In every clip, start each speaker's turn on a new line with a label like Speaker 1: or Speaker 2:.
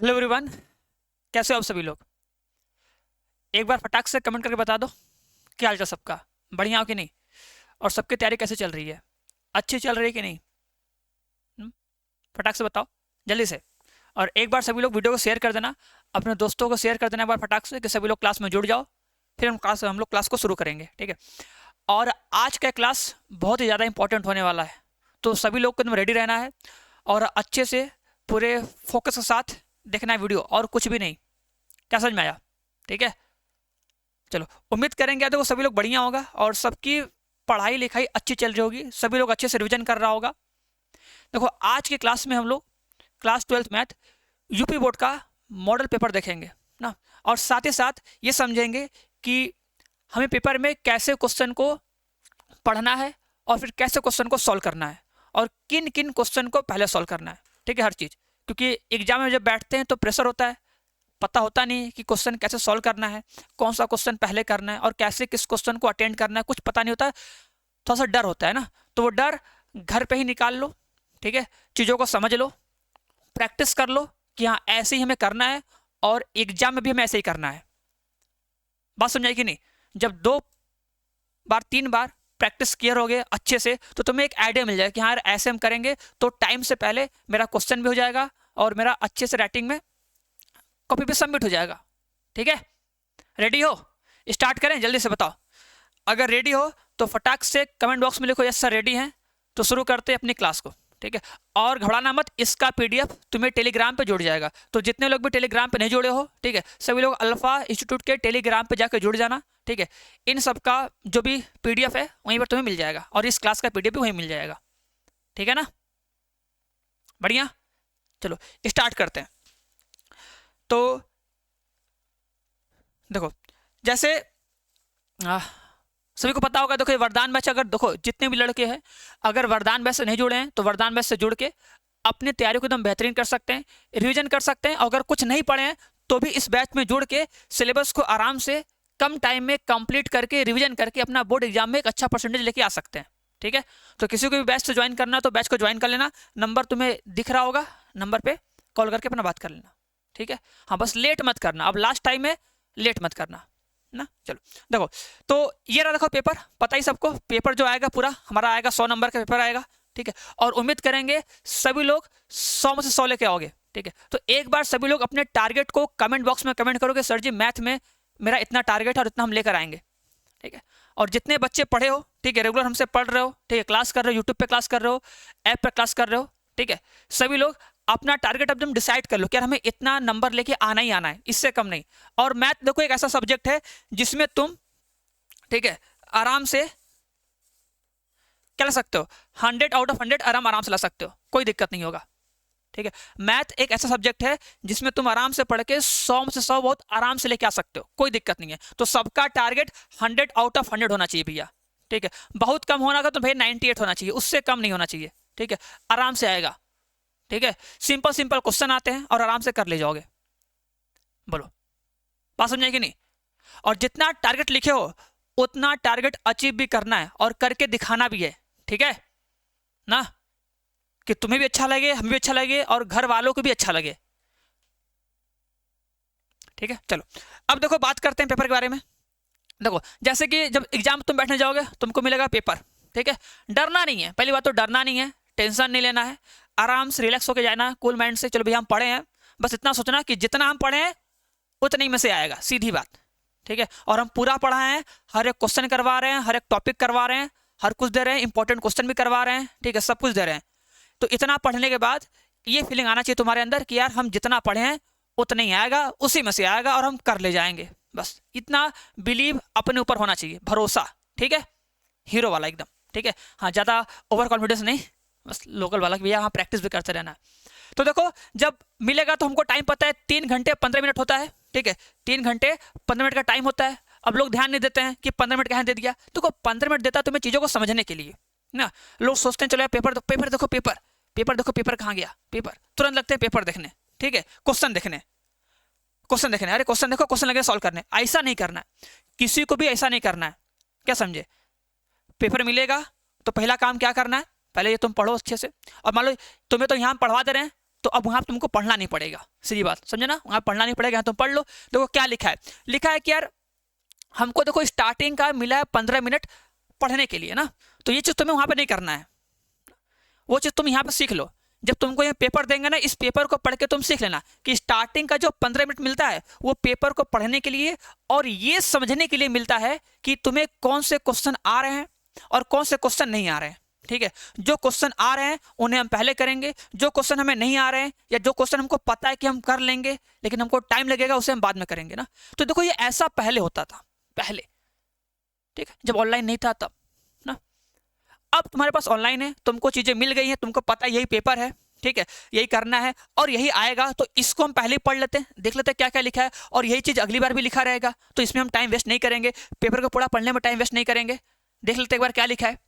Speaker 1: Hello everyone, कैसे हो आप सभी लोग। एक बार फटाक से कमेंट करके बता दो क्या हाल चाल सबका, बढ़िया हो कि नहीं। और सबकी तैयारी कैसे चल रही है, अच्छी चल रही है कि नहीं। हम्म? फटाक से बताओ, जल्दी से। और एक बार सभी लोग वीडियो को शेयर कर देना, अपने दोस्तों को शेयर कर देना एक बार फटाक से, कि सभी लोग क्लास में जुड़ जाओ। फिर हम लोग क्लास को शुरू करेंगे, ठीक है। और आज का क्लास बहुत ही ज़्यादा इंपॉर्टेंट होने वाला है, तो सभी लोग को एकदम रेडी रहना है और अच्छे से पूरे फोकस के साथ देखना है वीडियो, और कुछ भी नहीं। क्या समझ में आया? ठीक है, चलो। उम्मीद करेंगे देखो सभी लोग बढ़िया होगा और सबकी पढ़ाई लिखाई अच्छी चल रही होगी, सभी लोग अच्छे से रिवीजन कर रहा होगा। देखो आज की क्लास में हम लोग class 12th math UP board का मॉडल पेपर देखेंगे ना। और साथ ही साथ ये समझेंगे कि हमें पेपर में कैसे क्वेश्चन को पढ़ना है और फिर कैसे क्वेश्चन को सॉल्व करना है और किन किन क्वेश्चन को पहले सॉल्व करना है, ठीक है, हर चीज़। क्योंकि एग्जाम में जब बैठते हैं तो प्रेशर होता है, पता होता नहीं कि क्वेश्चन कैसे सॉल्व करना है, कौन सा क्वेश्चन पहले करना है और कैसे किस क्वेश्चन को अटेंड करना है, कुछ पता नहीं होता है। थोड़ा सा डर होता है ना, तो वो डर घर पे ही निकाल लो, ठीक है। चीज़ों को समझ लो, प्रैक्टिस कर लो कि हाँ ऐसे ही हमें करना है और एग्जाम में भी हमें ऐसे ही करना है। बात समझाई कि नहीं? जब 2 बार 3 बार प्रैक्टिस किए रहोगे अच्छे से तो तुम्हें एक आइडिया मिल जाएगा कि हाँ यार ऐसे हम करेंगे तो टाइम से पहले मेरा क्वेश्चन भी हो जाएगा और मेरा अच्छे से राइटिंग में कॉपी पे सबमिट हो जाएगा। ठीक है, रेडी हो? स्टार्ट करें, जल्दी से बताओ। अगर रेडी हो तो फटाक से कमेंट बॉक्स में लिखो यस सर रेडी हैं। तो शुरू करते हैं अपनी क्लास को, ठीक है। और घबराना मत, इसका पीडीएफ तुम्हें टेलीग्राम पे जुड़ जाएगा। तो जितने लोग भी टेलीग्राम पे नहीं जुड़े हो, ठीक है, सभी लोग अल्फा इंस्टीट्यूट के टेलीग्राम पे जाकर जुड़ जाना, ठीक है। इन सब का जो भी पीडीएफ है वहीं पर तुम्हें मिल जाएगा और इस क्लास का पीडीएफ भी वहीं मिल जाएगा, ठीक है ना। बढ़िया, चलो स्टार्ट करते हैं। तो देखो, जैसे सभी को पता होगा, देखो ये वरदान बैच, अगर देखो जितने भी लड़के हैं अगर वरदान बैच से नहीं जुड़े हैं तो वरदान बैच से जुड़ के अपनी तैयारी को एकदम बेहतरीन कर सकते हैं, रिवीजन कर सकते हैं। अगर कुछ नहीं पढ़े हैं तो भी इस बैच में जुड़ के सिलेबस को आराम से कम टाइम में कंप्लीट करके रिवीजन करके अपना बोर्ड एग्जाम में एक अच्छा परसेंटेज लेके आ सकते हैं, ठीक है। तो किसी को भी बैच से ज्वाइन करना तो बैच को ज्वाइन कर लेना, नंबर तुम्हें दिख रहा होगा, नंबर पे कॉल करके अपना बात कर लेना, ठीक है। हाँ बस लेट मत करना, अब लास्ट टाइम है, लेट मत करना ना। चलो देखो, तो ये रहा, देखो पेपर पता ही सबको, पेपर जो आएगा पूरा हमारा आएगा 100 नंबर का पेपर आएगा, ठीक है। और उम्मीद करेंगे सभी लोग 100 में से 100 लेके आओगे, ठीक है। तो एक बार सभी लोग अपने टारगेट को कमेंट बॉक्स में कमेंट करोगे, सर जी मैथ में मेरा इतना टारगेट है और इतना हम लेकर आएंगे, ठीक है। और जितने बच्चे पढ़े हो, ठीक है, रेगुलर हमसे पढ़ रहे हो, ठीक है, क्लास कर रहे हो, यूट्यूब पे क्लास कर रहे हो, ऐप पे क्लास कर रहे हो, ठीक है, सभी लोग अपना टारगेट अब तुम डिसाइड कर लो कि यार हमें इतना नंबर लेके आना ही आना है, इससे कम नहीं। और मैथ देखो एक ऐसा सब्जेक्ट है जिसमें तुम, ठीक है, आराम से क्या ला सकते हो, 100 आउट ऑफ 100 आराम से ला सकते हो, कोई दिक्कत नहीं होगा, ठीक है। मैथ एक ऐसा सब्जेक्ट है जिसमें तुम आराम से पढ़ के 100 में से 100 बहुत आराम से लेके आ सकते हो, कोई दिक्कत नहीं है। तो सबका टारगेट 100 आउट ऑफ 100 होना चाहिए भैया, ठीक है। बहुत कम होना का तो भैया 98 होना चाहिए, उससे कम नहीं होना चाहिए, ठीक है। आराम से आएगा, ठीक है। सिंपल सिंपल क्वेश्चन आते हैं और आराम से कर ले जाओगे। बोलो, बात समझे कि नहीं? और जितना टारगेट लिखे हो उतना टारगेट अचीव भी करना है और करके दिखाना भी है, ठीक है ना, कि तुम्हें भी अच्छा लगे, हमें भी अच्छा लगे और घर वालों को भी अच्छा लगे, ठीक है। चलो अब देखो बात करते हैं पेपर के बारे में। देखो जैसे कि जब एग्जाम तुम बैठने जाओगे तुमको मिलेगा पेपर, ठीक है। डरना नहीं है, पहली बात तो डरना नहीं है, टेंशन नहीं लेना है, आराम से रिलैक्स होकर जाना, कूल माइंड से। चलो भैया हम पढ़े हैं, बस इतना सोचना कि जितना हम पढ़े हैं उतने ही में से आएगा, सीधी बात, ठीक है। और हम पूरा पढ़ाए हैं, हर एक क्वेश्चन करवा रहे हैं, हर एक टॉपिक करवा रहे हैं, हर कुछ दे रहे हैं, इंपॉर्टेंट क्वेश्चन भी करवा रहे हैं, ठीक है, सब कुछ दे रहे हैं। तो इतना पढ़ने के बाद ये फीलिंग आना चाहिए तुम्हारे अंदर कि यार हम जितना पढ़े हैं उतना ही आएगा, उसी में से आएगा और हम कर ले जाएंगे। बस इतना बिलीव अपने ऊपर होना चाहिए, भरोसा, ठीक है, हीरो वाला एकदम, ठीक है। हाँ ज़्यादा ओवर कॉन्फिडेंस नहीं, बस लोकल वाला कि भैया हाँ प्रैक्टिस भी करते रहना। तो देखो जब मिलेगा तो हमको टाइम पता है, 3 घंटे 15 मिनट होता है, ठीक है, 3 घंटे 15 मिनट का टाइम होता है। अब लोग ध्यान नहीं देते हैं कि 15 मिनट कहाँ दे दिया, तो 15 मिनट देता है तुम्हें चीज़ों को समझने के लिए ना। लोग सोचते हैं चलो यार पेपर दो, पेपर देखो, पेपर देखो, पेपर कहाँ गया, पेपर तुरंत लगते हैं पेपर देखने, ठीक है, क्वेश्चन देखने, क्वेश्चन देखने, अरे क्वेश्चन देखो, क्वेश्चन लगे सॉल्व करने। ऐसा नहीं करना है, किसी को भी ऐसा नहीं करना है, क्या समझे। पेपर मिलेगा तो पहला काम क्या करना है, पहले ये तुम पढ़ो अच्छे से। और मान लो तुम्हें तो यहाँ पढ़वा दे रहे हैं, तो अब वहां तुमको पढ़ना नहीं पड़ेगा, सीधी बात, समझे ना, वहां पढ़ना नहीं पड़ेगा, तुम पढ़ लो। देखो क्या लिखा है, लिखा है कि यार हमको देखो स्टार्टिंग का मिला है 15 मिनट पढ़ने के लिए ना, तो ये चीज तुम्हें वहां पे नहीं करना है, वो चीज तुम यहाँ पे सीख लो। जब तुमको ये पेपर देंगे ना, इस पेपर को पढ़ के तुम सीख लेना कि स्टार्टिंग का जो 15 मिनट मिलता है वो पेपर को पढ़ने के लिए और ये समझने के लिए मिलता है कि तुम्हें कौन से क्वेश्चन आ रहे हैं और कौन से क्वेश्चन नहीं आ रहे हैं। ठीक है, जो क्वेश्चन आ रहे हैं उन्हें हम पहले करेंगे, जो क्वेश्चन हमें नहीं आ रहे हैं या जो क्वेश्चन हमको पता है कि हम कर लेंगे लेकिन हमको टाइम लगेगा, उसे हम बाद में करेंगे ना। तो देखो ये ऐसा पहले होता था, पहले, ठीक है, जब ऑनलाइन नहीं था तब ना। अब तुम्हारे पास ऑनलाइन है, तुमको चीजें मिल गई हैं, तुमको पता है यही पेपर है, ठीक है, यही करना है और यही आएगा, तो इसको हम पहले ही पढ़ लेते हैं, देख लेते हैं क्या क्या लिखा है, और यही चीज अगली बार भी लिखा रहेगा, तो इसमें हम टाइम वेस्ट नहीं करेंगे, पेपर को पूरा पढ़ने में टाइम वेस्ट नहीं करेंगे। देख लेते एक बार क्या लिखा है।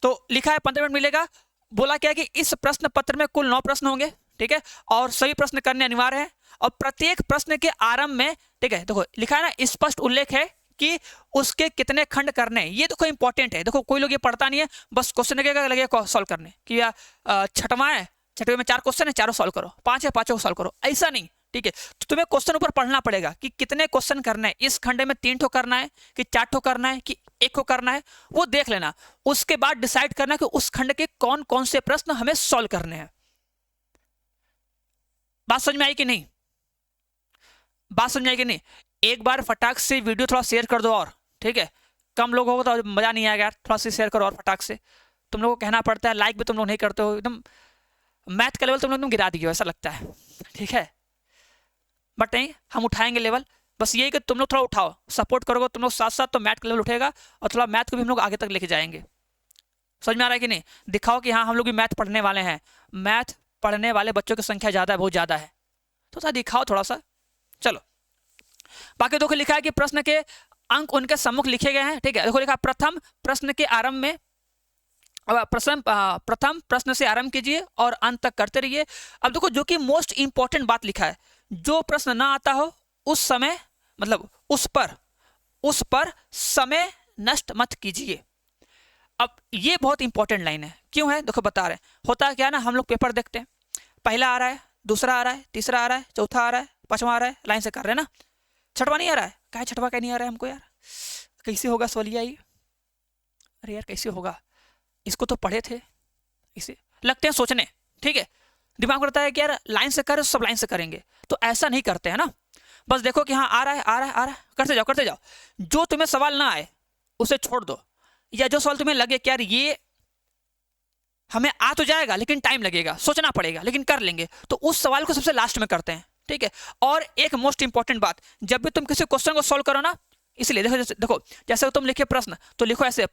Speaker 1: तो लिखा है 15 मिनट मिलेगा। बोला क्या कि इस प्रश्न पत्र में कुल 9 प्रश्न होंगे, ठीक है, और सभी प्रश्न करने अनिवार्य है, और प्रत्येक प्रश्न के आरंभ में, ठीक है, देखो लिखा है ना, स्पष्ट उल्लेख है कि उसके कितने खंड करने। ये देखो इंपॉर्टेंट है, देखो कोई लोग ये पढ़ता नहीं है, बस क्वेश्चन लगेगा सॉल्व करने कि या छठवां है, छठवें में 4 क्वेश्चन है, चारों सॉल्व करो, 5 है, 5 को सॉल्व करो, ऐसा नहीं, ठीक है। तो तुम्हें क्वेश्चन ऊपर पढ़ना पड़ेगा कि कितने क्वेश्चन करना है, इस खंड में 3 ठो करना है कि 4 ठो करना है कि 1 को करना है, वो देख लेना। उसके बाद डिसाइड करना कि उस खंड के कौन कौन से प्रश्न हमें सॉल्व करने हैं। बात समझ में आई कि नहीं, बात समझ में आई कि नहीं। एक बार फटाक से वीडियो थोड़ा शेयर कर दो, और ठीक है, कम लोगों को तो मजा नहीं आएगा यार, थोड़ा सा शेयर करो और फटाक से। तुम लोगों को कहना पड़ता है, लाइक भी तुम लोग नहीं करते हो, एकदम मैथ का लेवल तुम लोग एकदम गिरा दिए हो ऐसा लगता है, ठीक है, बट नहीं, हम उठाएंगे लेवल। बस यही कि तुम लोग थोड़ा उठाओ, सपोर्ट करोगे तुम लोग साथ साथ, तो मैथ का लेवल उठेगा और थोड़ा मैथ को भी हम लोग आगे तक लेके जाएंगे। समझ में आ रहा है कि नहीं। दिखाओ कि हाँ हम लोग भी मैथ पढ़ने वाले हैं, मैथ पढ़ने वाले बच्चों की संख्या ज़्यादा है, बहुत ज़्यादा है, तो दिखाओ थोड़ा सा। चलो बाकी देखो लिखा है कि प्रश्न के अंक उनके सम्मुख लिखे गए हैं, ठीक है। देखो लिखा प्रथम प्रश्न के आरंभ में, प्रथम प्रश्न से आरंभ कीजिए और अंत तक करते रहिए। अब देखो जो कि मोस्ट इंपॉर्टेंट बात लिखा है, जो प्रश्न ना आता हो उस समय, मतलब उस पर समय नष्ट मत कीजिए। अब ये बहुत इंपॉर्टेंट लाइन है, क्यों है देखो बता रहे हैं। होता क्या है ना, हम लोग पेपर देखते हैं, पहला आ रहा है, दूसरा आ रहा है, तीसरा आ रहा है, चौथा आ रहा है, पांचवा आ रहा है, लाइन से कर रहे हैं ना। छठवा नहीं आ रहा है, क्या छठवा क्या नहीं आ रहा है हमको यार, कैसे होगा सवालिया ये, अरे यार कैसे होगा, इसको तो पढ़े थे, इसे लगते हैं सोचने, ठीक है, दिमाग करता है कि यार लाइन से करे सब लाइन से करेंगे, तो ऐसा नहीं करते हैं ना। बस देखो कि हाँ आ रहा है आ रहा है आ रहा है, करते जाओ करते जाओ। जो तुम्हें सवाल ना आए उसे छोड़ दो, या जो सवाल तुम्हें लगे कि यार ये हमें आ तो जाएगा लेकिन टाइम लगेगा, सोचना पड़ेगा लेकिन कर लेंगे, तो उस सवाल को सबसे लास्ट में करते हैं, ठीक है। और एक मोस्ट इंपॉर्टेंट बात, जब भी तुम किसी क्वेश्चन को सॉल्व करो ना, इसलिए देखो जैसे तुम लिखे प्रश्न, तो लिखो ऐसे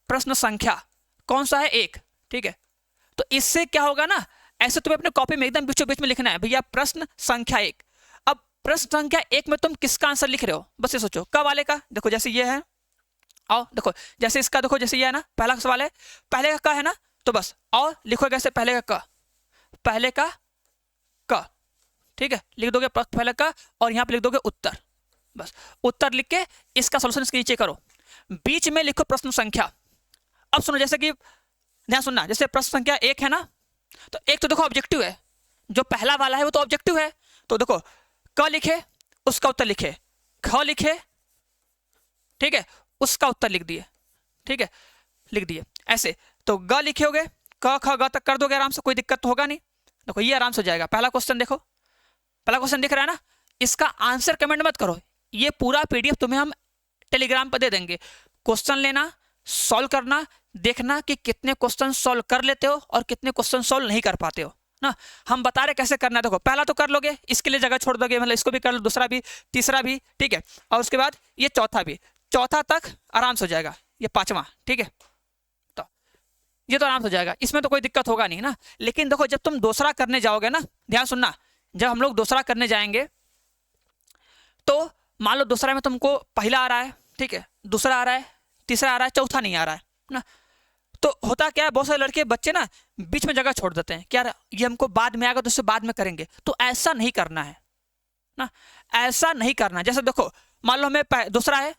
Speaker 1: प्रश्न संख्या कौन सा है 1, ठीक है। तो इससे क्या होगा ना, ऐसे तुम्हें अपने कॉपी में एकदम बीचों बीच में लिखना है भैया प्रश्न संख्या 1। अब प्रश्न संख्या 1 में तुम किसका आंसर लिख रहे हो, बस ये सोचो क वाले का। देखो जैसे ये है, आओ देखो जैसे इसका, देखो जैसे ये है ना, पहला सवाल है, पहले का क है ना, तो बस और लिखो कैसे, पहले का क, ठीक है, लिख दोगे पहले का और यहाँ पे लिख दोगे उत्तर। बस उत्तर लिख के इसका सोल्यूशन इसके नीचे करो, बीच में लिखो प्रश्न संख्या। अब सुनो, जैसे कि ध्यान सुनना, जैसे प्रश्न संख्या 1 है ना, तो 1 तो देखो ऑब्जेक्टिव है, जो पहला वाला है वो तो ऑब्जेक्टिव है, तो देखो क लिखे उसका उत्तर लिखे, ख लिखे, ठीक है, उसका उत्तर लिख दिए, ठीक है, लिख दिए ऐसे। तो ग लिखे होगे, क ख ग तक कर दोगे आराम से, कोई दिक्कत तो होगा नहीं। देखो ये आराम से हो जाएगा। पहला क्वेश्चन देखो, पहला क्वेश्चन दिख रहा है ना, इसका आंसर कमेंट मत करो, ये पूरा पीडीएफ तुम्हें हम टेलीग्राम पर दे देंगे। क्वेश्चन लेना, सॉल्व करना, देखना कि कितने क्वेश्चन सॉल्व कर लेते हो और कितने क्वेश्चन सॉल्व नहीं कर पाते हो ना। हम बता रहे कैसे करना है, देखो पहला तो कर लोगे, इसके लिए जगह छोड़ दोगे, मतलब इसको भी कर लो, दूसरा भी, तीसरा भी, ठीक है, और उसके बाद ये चौथा भी, चौथा तक आराम से हो जाएगा, ये पांचवा, ठीक है, तो ये तो आराम से हो जाएगा, इसमें तो कोई दिक्कत होगा नहीं ना। लेकिन देखो जब तुम दूसरा करने जाओगे ना, ध्यान सुनना, जब हम लोग दूसरा करने जाएंगे तो मान लो दूसरा में तुमको पहला आ रहा है, ठीक है, दूसरा आ रहा है, तीसरा आ रहा है, चौथा नहीं आ रहा है ना, तो होता क्या है, बहुत सारे लड़के बच्चे ना बीच में जगह छोड़ देते हैं कि यार ये हमको बाद में आएगा तो उससे बाद में करेंगे, तो ऐसा नहीं करना है ना, ऐसा नहीं करना। जैसे देखो मान लो हमें दूसरा है,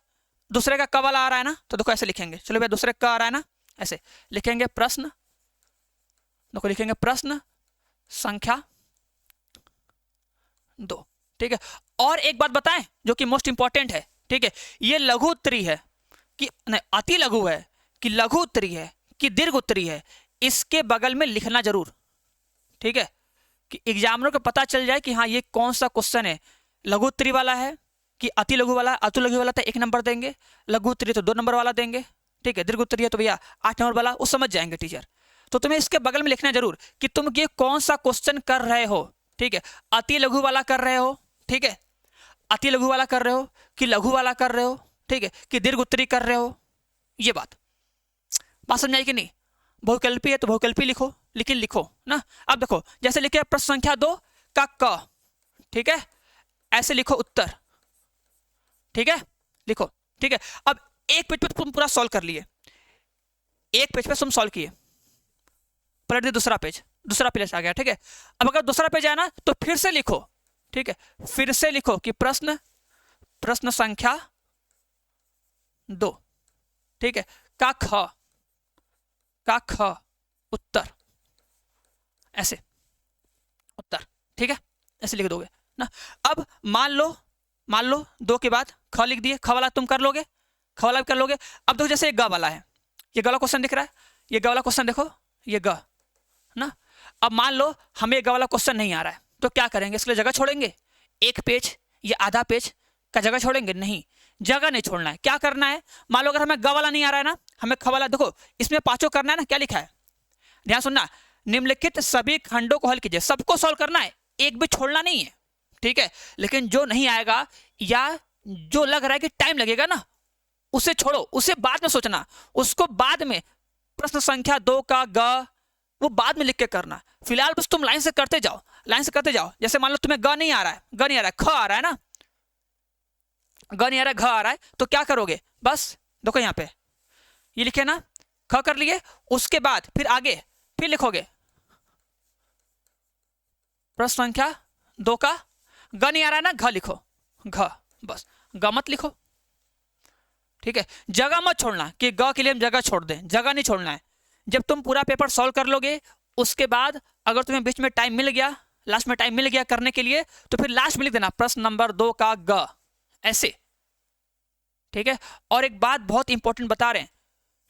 Speaker 1: दूसरे का क वाला आ रहा है ना, तो देखो ऐसे लिखेंगे, चलो भैया दूसरे का आ रहा है ना, ऐसे लिखेंगे प्रश्न, देखो लिखेंगे प्रश्न संख्या 2। ठीक है, और एक बात बताएं जो कि मोस्ट इंपॉर्टेंट है। ठीक है, ये लघु उत्तरी है कि नहीं, अति लघु है कि लघु उत्तरी है कि दीर्घ उत्तरी है, इसके बगल में लिखना जरूर। ठीक है, कि एग्जामिनर को पता चल जाए कि हाँ ये कौन सा क्वेश्चन है, लघु उत्तरी वाला है कि अति लघु वाला। अति लघु वाला तो 1 नंबर देंगे, लघु उत्तरी तो 2 नंबर वाला देंगे। ठीक है, दीर्घ उत्तरी है तो भैया 8 नंबर वाला, वो समझ जाएंगे टीचर। तो तुम्हें इसके बगल में लिखना जरूर कि तुम ये कौन सा क्वेश्चन कर रहे हो। ठीक है, अति लघु वाला कर रहे हो, ठीक है, अति लघु वाला कर रहे हो कि लघु वाला कर रहे हो, ठीक है, कि दीर्घ उत्तरी कर रहे हो। ये बात समझ आई कि नहीं? बहुकल्पी है तो बहुकल्पी लिखो, लेकिन लिखो ना। अब देखो जैसे लिखे प्रश्न संख्या 2 का क, ठीक है, ऐसे लिखो उत्तर। ठीक है, लिखो। ठीक है, अब एक पेज पे तुम पूरा सॉल्व कर लिए, एक पेज पे तुम सॉल्व किए, पलट दिए दूसरा पेज, दूसरा पेज आ गया। ठीक है, अब अगर दूसरा पेज आया ना तो फिर से लिखो। ठीक है, फिर से लिखो कि प्रश्न संख्या 2, ठीक है, का ख उत्तर, ऐसे उत्तर। ठीक है, ऐसे लिख दोगे ना। अब मान लो 2 के बाद ख लिख दिए, ख वाला तुम कर लोगे, ख वाला भी कर लोगे। अब देखो जैसे ग वाला है, ये ग वाला क्वेश्चन दिख रहा है, ये ग वाला क्वेश्चन देखो, ये ग ना। अब मान लो हमें ग वाला क्वेश्चन नहीं आ रहा है तो क्या करेंगे? इसके लिए जगह छोड़ेंगे, एक पेज या आधा पेज का जगह छोड़ेंगे? नहीं, जगह नहीं छोड़ना है। क्या करना है? मान लो अगर हमें ग वाला नहीं आ रहा है ना, हमें ख वाला, देखो इसमें पांचों करना है ना। क्या लिखा है, ध्यान सुनना, निम्नलिखित सभी खंडों को हल कीजिए, सबको सॉल्व करना है, एक भी छोड़ना नहीं है। ठीक है, लेकिन जो नहीं आएगा या जो लग रहा है कि टाइम लगेगा ना, उसे छोड़ो, उसे बाद में सोचना, उसको बाद में प्रश्न संख्या 2 का ग वो बाद में लिख के करना। फिलहाल बस तुम लाइन से करते जाओ, लाइन से करते जाओ। जैसे मान लो तुम्हें ग नहीं आ रहा है, ग नहीं आ रहा है, ख आ रहा है ना, ग नहीं आ रहा है, घ आ रहा है, तो क्या करोगे? बस देखो यहाँ पे ये लिखे ना, ख कर लिए, उसके बाद फिर आगे फिर लिखोगे प्रश्न संख्या 2 का ग नहीं आ रहा है ना, घ लिखो, घ, बस ग मत लिखो। ठीक है, जगह मत छोड़ना कि ग के लिए हम जगह छोड़ दें, जगह नहीं छोड़ना है। जब तुम पूरा पेपर सॉल्व कर लोगे, उसके बाद अगर तुम्हें बीच में टाइम मिल गया, लास्ट में टाइम मिल गया करने के लिए, तो फिर लास्ट में लिख देना प्रश्न नंबर 2 का ग, ऐसे। ठीक है, और एक बात बहुत इंपॉर्टेंट बता रहे हैं,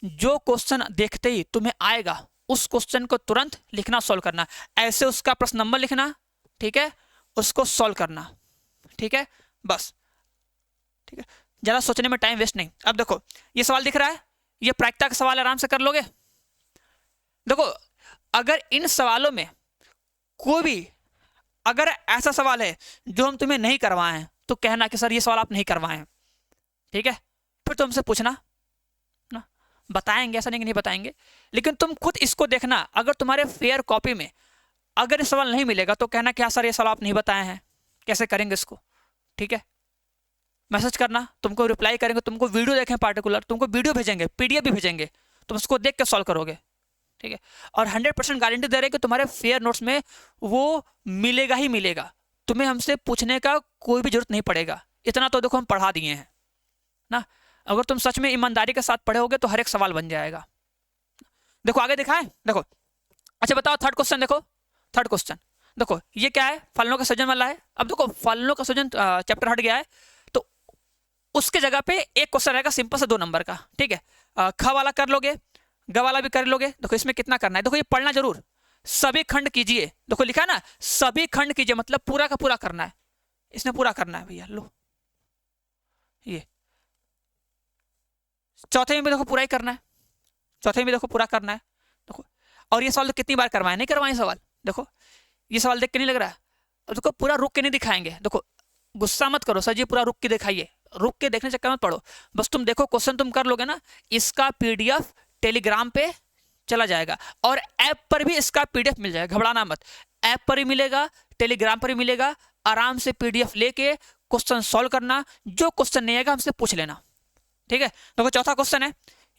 Speaker 1: जो क्वेश्चन देखते ही तुम्हें आएगा उस क्वेश्चन को तुरंत लिखना, सॉल्व करना, ऐसे उसका प्रश्न नंबर लिखना, ठीक है, उसको सॉल्व करना। ठीक है, बस। ठीक है, ज्यादा सोचने में टाइम वेस्ट नहीं। अब देखो ये सवाल दिख रहा है, ये प्रायिकता का सवाल, आराम से कर लोगे। देखो अगर इन सवालों में कोई भी अगर ऐसा सवाल है जो हम तुम्हें नहीं करवाए हैं तो कहना कि सर ये सवाल आप नहीं करवाए हैं। ठीक है, फिर तुमसे पूछना ना, बताएंगे, ऐसा नहीं कि नहीं बताएंगे, लेकिन तुम खुद इसको देखना। अगर तुम्हारे फेयर कॉपी में अगर ये सवाल नहीं मिलेगा तो कहना कि हाँ सर ये सवाल आप नहीं बताए हैं, कैसे करेंगे इसको। ठीक है, मैसेज करना, तुमको रिप्लाई करेंगे, तुमको वीडियो देखें पार्टिकुलर, तुमको वीडियो भेजेंगे, पीडीएफ भी भेजेंगे, तुम उसको देख के सॉल्व करोगे। ठीक है, और 100% गारंटी दे रहे हैं कि तुम्हारे फेयर नोट्स में वो मिलेगा ही मिलेगा, तुम्हें हमसे पूछने का कोई भी जरूरत नहीं पड़ेगा। इतना तो देखो हम पढ़ा दिए हैं ना। अगर तुम सच में ईमानदारी के साथ पढ़े होगे तो हर एक सवाल बन जाएगा। देखो आगे दिखाएं, देखो। अच्छा बताओ थर्ड क्वेश्चन, देखो थर्ड क्वेश्चन देखो, ये क्या है? फलनों का सृजन वाला है। अब देखो फलनों का सृजन चैप्टर हट गया है, तो उसके जगह पे एक क्वेश्चन रहेगा सिंपल से 2 नंबर का। ठीक है, ख वाला कर लोगे, ग वाला भी कर लोगे। देखो इसमें कितना करना है, देखो ये पढ़ना जरूर। सभी खंड कीजिए, देखो लिखा है ना, सभी खंड कीजिए, मतलब पूरा का पूरा करना है, इसने पूरा करना है भैया। लो ये चौथे में भी देखो पूरा ही करना है, चौथे में भी देखो पूरा करना है। देखो, और ये सवाल तो कितनी बार करवाए, नहीं करवाए सवाल। देखो ये सवाल देख के नहीं लग रहा है? और देखो पूरा रुक के नहीं दिखाएंगे। देखो गुस्सा मत करो सर जी, पूरा रुक के दिखाइए, रुक के देखने चक्कर मत पड़ो। बस तुम देखो क्वेश्चन तुम कर लोगे ना, इसका पीडीएफ टेलीग्राम पे चला जाएगा और ऐप पर भी इसका पीडीएफ मिल जाएगा। घबराना मत, ऐप पर ही मिलेगा, टेलीग्राम पर ही मिलेगा। आराम से पीडीएफ लेके क्वेश्चन सॉल्व करना, जो क्वेश्चन नहीं आएगा हमसे पूछ लेना। ठीक है, देखो चौथा क्वेश्चन है,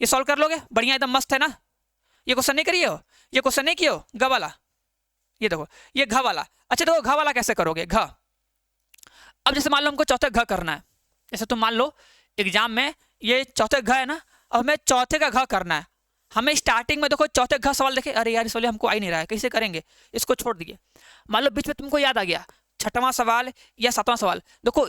Speaker 1: ये सॉल्व कर लोगे, बढ़िया एकदम मस्त है ना। ये क्वेश्चन नहीं करिए हो, ये क्वेश्चन नहीं किए हो, ग वाला, ये देखो ये घ वाला। अच्छा देखो घ वाला कैसे करोगे, घ। अब जैसे मान लो हमको चौथे घ करना है, जैसे तुम मान लो एग्जाम में ये चौथे घ है ना, अब हमें चौथे का घ करना है। हमें स्टार्टिंग में देखो चौथे घ सवाल देखे, अरे यार इस वाले हमको आ ही नहीं रहा है, कैसे करेंगे, इसको छोड़ दिए। मान लो बीच में तुमको याद आ गया छठवां सवाल या सातवां सवाल, देखो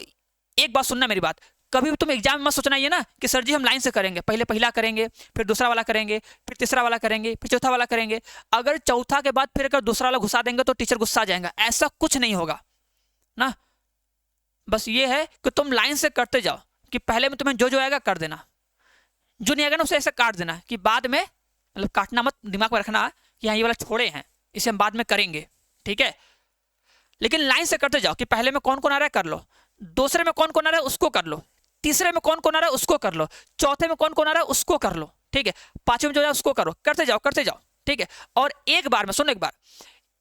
Speaker 1: एक बात सुनना मेरी बात, कभी भी तुम एग्जाम में मत सोचना ये ना कि सर जी हम लाइन से करेंगे, पहले पहला करेंगे, फिर दूसरा वाला करेंगे, फिर तीसरा वाला करेंगे, फिर चौथा वाला करेंगे। अगर चौथा के बाद फिर अगर दूसरा वाला घुसा देंगे तो टीचर गुस्सा आ जाएगा, ऐसा कुछ नहीं होगा ना। बस ये है कि तुम लाइन से करते जाओ, कि पहले में तुम्हें जो जो आएगा कर देना, जो नहीं आएगा ना उसे ऐसे काट देना, कि बाद में मतलब काटना मत, दिमाग में रखना कि हाँ ये वाला छोड़े हैं, इसे हम बाद में करेंगे, ठीक है। लेकिन लाइन से करते जाओ कि पहले में कौन कौन आ रहा है कर लो, दूसरे में कौन कौन आ रहा है उसको कर लो, तीसरे में कौन कौन आ रहा है उसको कर लो, चौथे में कौन कौन आ रहा है उसको कर लो, ठीक है, पांचवें में जो है उसको करो, करते जाओ, ठीक है। और एक बार में सुनो,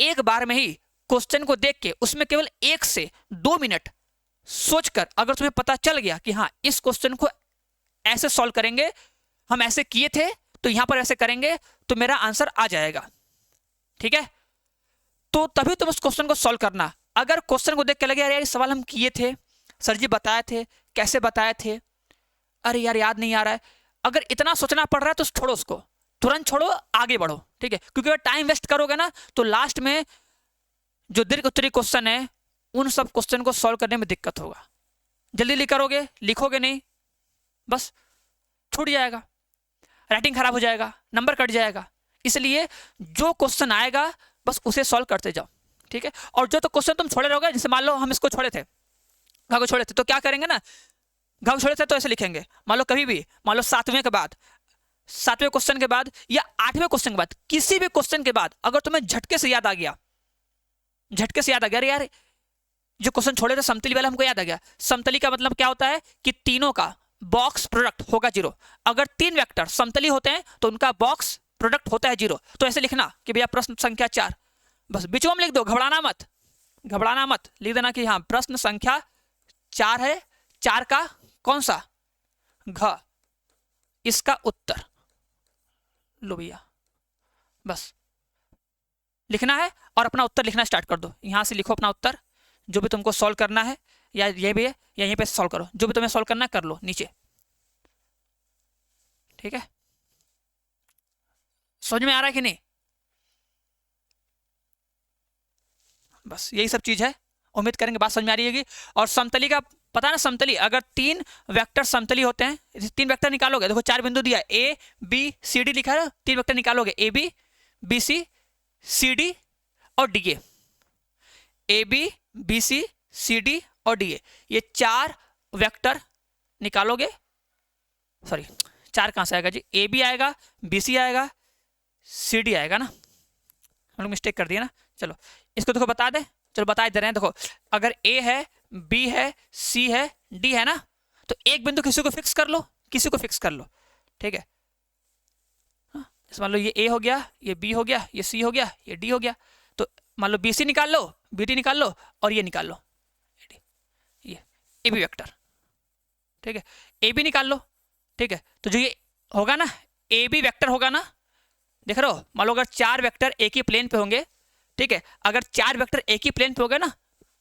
Speaker 1: एक बार में ही क्वेश्चन को देख के उसमें केवल 1 से 2 मिनट सोचकर अगर तुम्हें पता चल गया कि हाँ इस क्वेश्चन को ऐसे सॉल्व करेंगे, हम ऐसे किए थे तो यहां पर ऐसे करेंगे तो मेरा आंसर आ जाएगा, ठीक है। तो तभी तुम उस क्वेश्चन को सॉल्व करना। अगर क्वेश्चन को देख के लगे यार ये सवाल हम किए थे, सर जी बताए थे, कैसे बताए थे, अरे यार याद नहीं आ रहा है, अगर इतना सोचना पड़ रहा है तो छोड़ो, उसको तुरंत छोड़ो, आगे बढ़ो, ठीक है। क्योंकि अगर टाइम वेस्ट करोगे ना तो लास्ट में जो दीर्घ उत्तरीय क्वेश्चन है उन सब क्वेश्चन को सॉल्व करने में दिक्कत होगा। जल्दी करोगे, लिखोगे नहीं, बस छूट जाएगा, राइटिंग खराब हो जाएगा, नंबर कट जाएगा। इसलिए जो क्वेश्चन आएगा बस उसे सॉल्व करते जाओ, ठीक है। और जो तो क्वेश्चन तुम छोड़े रहोगे, जैसे मान लो हम इसको छोड़े थे, घ को छोड़े थे, तो क्या करेंगे ना, घ को छोड़े थे तो ऐसे लिखेंगे, मान लो कभी भी, मान लो 7वें के बाद, 7वें क्वेश्चन के बाद या 8वें क्वेश्चन के बाद, किसी भी क्वेश्चन के बाद अगर तुम्हें झटके से याद आ गया, अरे यार जो क्वेश्चन छोड़े थे समतली वाला हमको याद आ गया, समतली का मतलब क्या होता है कि तीनों का बॉक्स प्रोडक्ट होगा 0। अगर 3 वेक्टर समतली होते हैं तो उनका बॉक्स प्रोडक्ट होता है 0। तो ऐसे लिखना कि भैया प्रश्न संख्या 4, बस बीच में लिख दो, घबराना मत, लिख देना कि हाँ प्रश्न संख्या 4 है, 4 का कौन सा, घ, इसका उत्तर लो भैया, बस लिखना है और अपना उत्तर लिखना स्टार्ट कर दो। यहां से लिखो अपना उत्तर, जो भी तुमको सॉल्व करना है, या ये भी है या यहीं पे सॉल्व करो, जो भी तुम्हें सॉल्व करना है कर लो नीचे, ठीक है। समझ में आ रहा है कि नहीं, बस यही सब चीज है, उम्मीद करेंगे बात समझ में आ रही होगी। और समतली का पता ना, समतली अगर 3 वेक्टर समतली होते हैं, 3 वेक्टर निकालोगे, देखो 4 बिंदु दिया है, ए बी सी डी लिखा है, 3 वेक्टर निकालोगे, A B B C C D और D A, A B B C C D और डी ए, ये 4 वेक्टर निकालोगे, सॉरी 4 कहां से आएगा जी, ए बी आएगा, बी सी आएगा, सी डी आएगा ना, हम लोग मिस्टेक कर दिया ना। चलो इसको देखो बता दे, चलो बता दे रहे हैं, देखो अगर ए है, बी है, सी है, डी है ना, तो एक बिंदु किसी को फिक्स कर लो, ठीक है। मान लो ये ए हो गया, ये बी हो गया, ये सी हो गया, ये डी हो गया, तो मान लो बी सी निकाल लो, बी डी निकाल लो और ये निकाल लो, ये ए बी वेक्टर, ठीक है, ए बी निकाल लो, ठीक है। तो जो ये होगा ना ए बी वेक्टर होगा ना, देख रहे हो, मान लो अगर 4 वेक्टर एक ही प्लेन पे होंगे, ठीक है, अगर 4 वेक्टर एक ही प्लेन पे होंगे ना,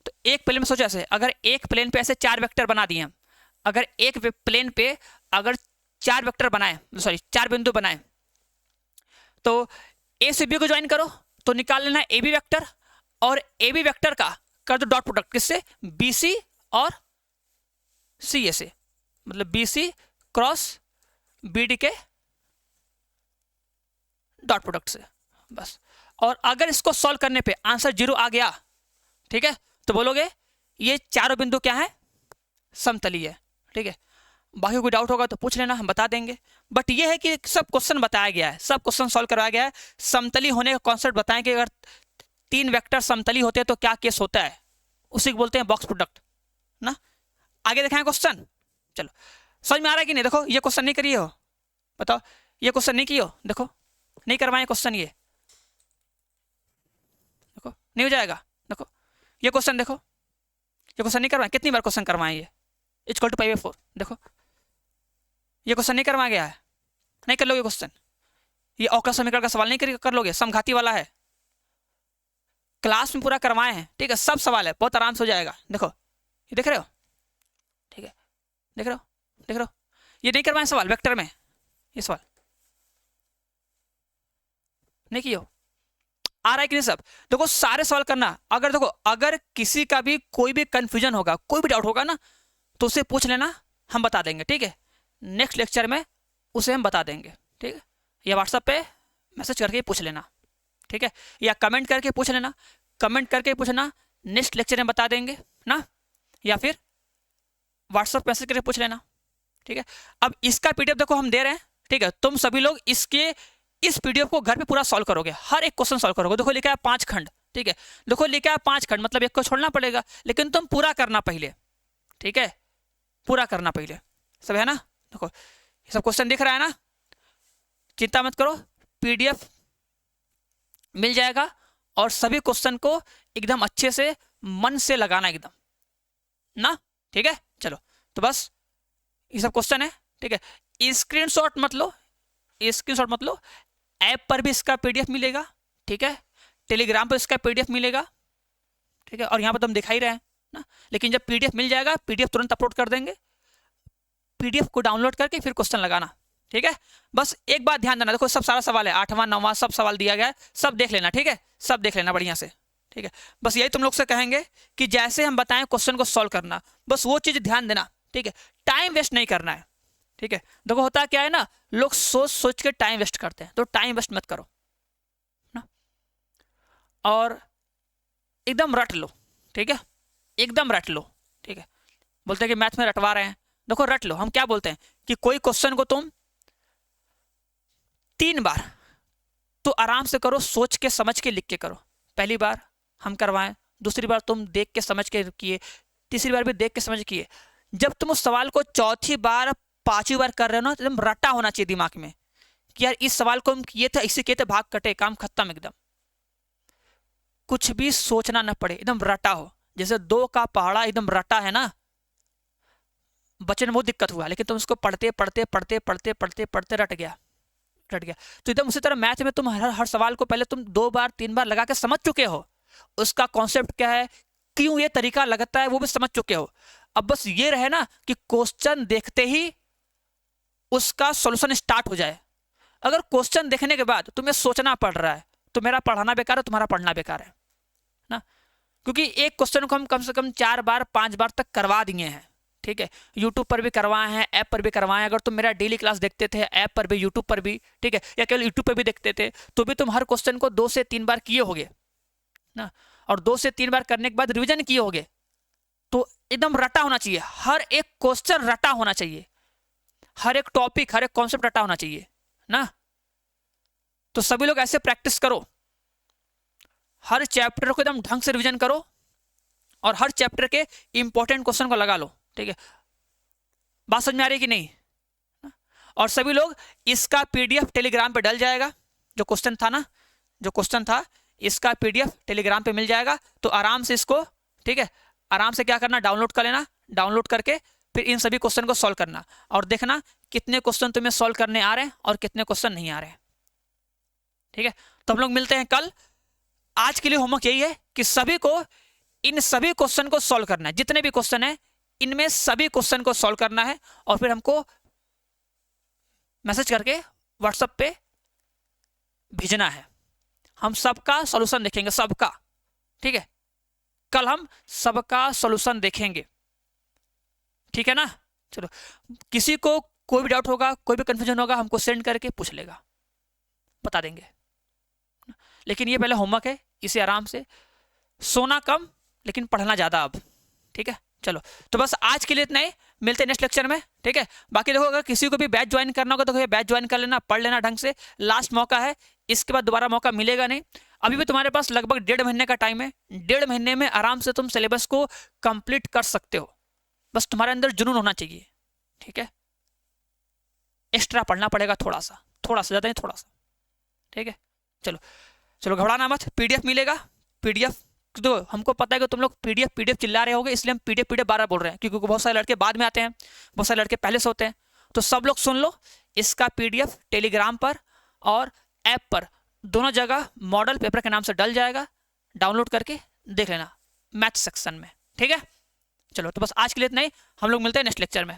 Speaker 1: तो एक प्लेन में सोचो ऐसे, अगर एक प्लेन पे ऐसे 4 वेक्टर बना दिए हम, अगर एक प्लेन पे अगर 4 वेक्टर बनाए, सॉरी 4 बिंदु बनाए, तो ए से बी को ज्वाइन करो तो निकाल लेना ए बी वेक्टर, और ए बी वेक्टर का कर दो डॉट प्रोडक्ट, किससे, बी सी और सी ए से, मतलब B C cross B D के डॉट प्रोडक्ट से, बस। और अगर इसको सॉल्व करने पे आंसर 0 आ गया, ठीक है, तो बोलोगे ये चारों बिंदु क्या है, समतली है, ठीक है। बाकी कोई डाउट होगा तो पूछ लेना, हम बता देंगे। बट ये है कि सब क्वेश्चन बताया गया है, सब क्वेश्चन सॉल्व करवाया गया है, समतली होने का कॉन्सेप्ट बताएं कि अगर 3 वेक्टर समतली होते हैं तो क्या केस होता है, उसी को बोलते हैं बॉक्स प्रोडक्ट ना। आगे देखें क्वेश्चन, चलो समझ में आ रहा है कि नहीं, देखो ये क्वेश्चन नहीं करिए हो, बताओ ये क्वेश्चन नहीं किए हो, देखो नहीं करवाए क्वेश्चन, ये देखो नहीं हो जाएगा, देखो ये क्वेश्चन, देखो ये क्वेश्चन नहीं करवाए, कितनी बार क्वेश्चन करवाए, ये इक्वल टू पाई बाई 4, देखो ये क्वेश्चन नहीं करवाया गया है, नहीं कर लोगे क्वेश्चन, ये अवकल समीकरण का सवाल नहीं कर लोगे, समघाती वाला है, क्लास में पूरा करवाए हैं, ठीक है, सब सवाल है, बहुत आराम से हो जाएगा। देखो ये देख रहे हो, ठीक है, देख रहे हो, ये नहीं करवाए सवाल वेक्टर में, ये सवाल नहीं किए हो? आ रहा है कि नहीं सब? देखो सारे सवाल करना। अगर देखो अगर किसी का भी कोई भी कंफ्यूजन होगा, कोई भी डाउट होगा ना, तो उसे पूछ लेना, हम बता देंगे, ठीक है? नेक्स्ट लेक्चर में उसे हम बता देंगे, ठीक है? या व्हाट्सएप पे मैसेज करके पूछ लेना, ठीक है? या कमेंट करके पूछ लेना, कमेंट करके पूछना, नेक्स्ट लेक्चर में बता देंगे ना, या फिर व्हाट्सएप मैसेज करके पूछ लेना, ठीक है? अब इसका पीडीएफ देखो हम दे रहे हैं, ठीक है? तुम सभी लोग इस पीडीएफ को घर पे पूरा सॉल्व करोगे, हर एक क्वेश्चन सॉल्व करोगे। देखो लिखा है 5 खंड, ठीक है? देखो लिखा है 5 खंड, मतलब एक को छोड़ना पड़ेगा, लेकिन तुम पूरा करना पहले, ठीक है? पूरा करना पहले, सब है ना? देखो ये सब क्वेश्चन दिख रहा है ना, चिंता मत करो, पीडीएफ मिल जाएगा। और सभी क्वेश्चन को एकदम अच्छे से मन से लगाना एकदम ना, ठीक है? चलो तो बस ये सब क्वेश्चन है, ठीक है? स्क्रीनशॉट मत लो, स्क्रीनशॉट मत लो। ऐप पर भी इसका पीडीएफ मिलेगा, ठीक है? टेलीग्राम पर इसका पीडीएफ मिलेगा, ठीक है? और यहाँ पर तो हम दिखा ही रहे हैं ना, लेकिन जब पीडीएफ मिल जाएगा, पीडीएफ तुरंत अपलोड कर देंगे। पीडीएफ को डाउनलोड करके फिर क्वेश्चन लगाना, ठीक है? बस एक बात ध्यान देना, देखो सब सारा सवाल है, 8वां 9वां सब सवाल दिया गया है, सब देख लेना, ठीक है? सब देख लेना बढ़िया से, ठीक है? बस यही तुम लोग से कहेंगे कि जैसे हम बताएं क्वेश्चन को सॉल्व करना, बस वो चीज ध्यान देना, ठीक है? टाइम वेस्ट नहीं करना है, ठीक है? देखो होता क्या है ना, लोग सोच सोच के टाइम वेस्ट करते हैं, तो टाइम वेस्ट मत करो ना, और एकदम रट लो, ठीक है? एकदम रट लो, ठीक है? बोलते हैं कि मैथ में रटवा रहे हैं, देखो रट लो। हम क्या बोलते हैं कि कोई क्वेश्चन को तुम 3 बार तो आराम से करो, सोच के समझ के लिख के करो। पहली बार हम करवाएं, दूसरी बार तुम देख के समझ के किए, तीसरी बार भी देख के समझ किए। जब तुम उस सवाल को चौथी बार 5वीं बार कर रहे हो ना, तो एकदम रटा होना चाहिए दिमाग में कि यार इस सवाल को हम किए थे, इसे किए थे, भाग कटे, काम खत्म एकदम। कुछ भी सोचना ना पड़े, एकदम रटा हो। जैसे 2 का पहाड़ा एकदम रटा है ना, बच्चे में बहुत दिक्कत हुआ, लेकिन तुम उसको पढ़ते पढ़ते पढ़ते पढ़ते पढ़ते पढ़ते रट गया। तो एकदम उसी तरह मैथ में तुम हर सवाल को पहले तुम 2 बार 3 बार लगा के समझ चुके हो, उसका कॉन्सेप्ट क्या है, क्यों ये तरीका लगता है, वो भी समझ चुके हो। अब बस ये रहे ना कि क्वेश्चन देखते ही उसका सॉल्यूशन स्टार्ट हो जाए। अगर क्वेश्चन देखने के बाद तुम्हें सोचना पड़ रहा है, तो मेरा पढ़ाना बेकार है, तुम्हारा पढ़ना बेकार है ना, क्योंकि एक क्वेश्चन को हम कम से कम 4 बार 5 बार तक करवा दिए हैं, ठीक है? यूट्यूब पर भी करवाए हैं, ऐप पर भी करवाए हैं। अगर तुम मेरा डेली क्लास देखते थे ऐप पर भी, यूट्यूब पर भी, ठीक है, या केवल यूट्यूब पर भी देखते थे, तो भी तुम हर क्वेश्चन को 2 से 3 बार किए होगे ना, और 2 से 3 बार करने के बाद रिवीजन किए होगे। तो एकदम रटा होना चाहिए, हर एक क्वेश्चन रटा होना चाहिए, हर एक टॉपिक, हर एक कॉन्सेप्ट रटा होना चाहिए ना। तो सभी लोग ऐसे प्रैक्टिस करो, हर चैप्टर को एकदम ढंग से रिवीजन करो, और हर चैप्टर के इंपॉर्टेंट क्वेश्चन को लगा लो, ठीक है? बात समझ में आ रही है कि नहीं? और सभी लोग इसका पीडीएफ टेलीग्राम पे डल जाएगा, जो क्वेश्चन था ना, जो क्वेश्चन था, इसका पीडीएफ टेलीग्राम पे मिल जाएगा। तो आराम से इसको, ठीक है, आराम से क्या करना, डाउनलोड कर लेना, डाउनलोड करके फिर इन सभी क्वेश्चन को सॉल्व करना, और देखना कितने क्वेश्चन तुम्हें सॉल्व करने आ रहे हैं और कितने क्वेश्चन नहीं आ रहे हैं, ठीक है? तो हम लोग मिलते हैं कल। आज के लिए होमवर्क यही है कि सभी को इन सभी क्वेश्चन को सॉल्व करना है, जितने भी क्वेश्चन है इनमें सभी क्वेश्चन को सॉल्व करना है, और फिर हमको मैसेज करके व्हाट्सएप पे भेजना है। हम सबका सॉल्यूशन देखेंगे, सबका, ठीक है? कल हम सबका सॉल्यूशन देखेंगे, ठीक है ना? चलो, किसी को कोई भी डाउट होगा, कोई भी कंफ्यूजन होगा, हमको सेंड करके पूछ लेगा, बता देंगे। लेकिन ये पहले होमवर्क है, इसे आराम से, सोना कम लेकिन पढ़ना ज्यादा अब, ठीक है? चलो, तो बस आज के लिए इतना ही, मिलते हैं नेक्स्ट लेक्चर में, ठीक है? बाकी देखो अगर किसी को भी बैच ज्वाइन करना होगा तो ये बैच ज्वाइन कर लेना, पढ़ लेना ढंग से, लास्ट मौका है, इसके बाद दोबारा मौका मिलेगा नहीं। अभी भी तुम्हारे पास लगभग 1.5 महीने का टाइम है, 1.5 महीने में आराम से तुम सिलेबस को कंप्लीट कर सकते हो, बस तुम्हारे अंदर जुनून होना चाहिए, ठीक है? एक्स्ट्रा पढ़ना पड़ेगा, थोड़ा सा, ज़्यादा नहीं, थोड़ा सा, ठीक है? चलो चलो, घबराना मत, पीडीएफ मिलेगा, पीडीएफ। तो हमको पता है कि तुम लोग पीडीएफ चिल्ला रहे होगे, इसलिए हम पीडीएफ बार बोल रहे हैं, क्योंकि बहुत सारे लड़के बाद में आते हैं, बहुत सारे लड़के पहले से होते हैं। तो सब लोग सुन लो, इसका पीडीएफ टेलीग्राम पर और ऐप पर दोनों जगह मॉडल पेपर के नाम से डल जाएगा, डाउनलोड करके देख लेना मैथ सेक्शन में, ठीक है? चलो, तो बस आज के लिए इतना ही, हम लोग मिलते हैं नेक्स्ट लेक्चर में।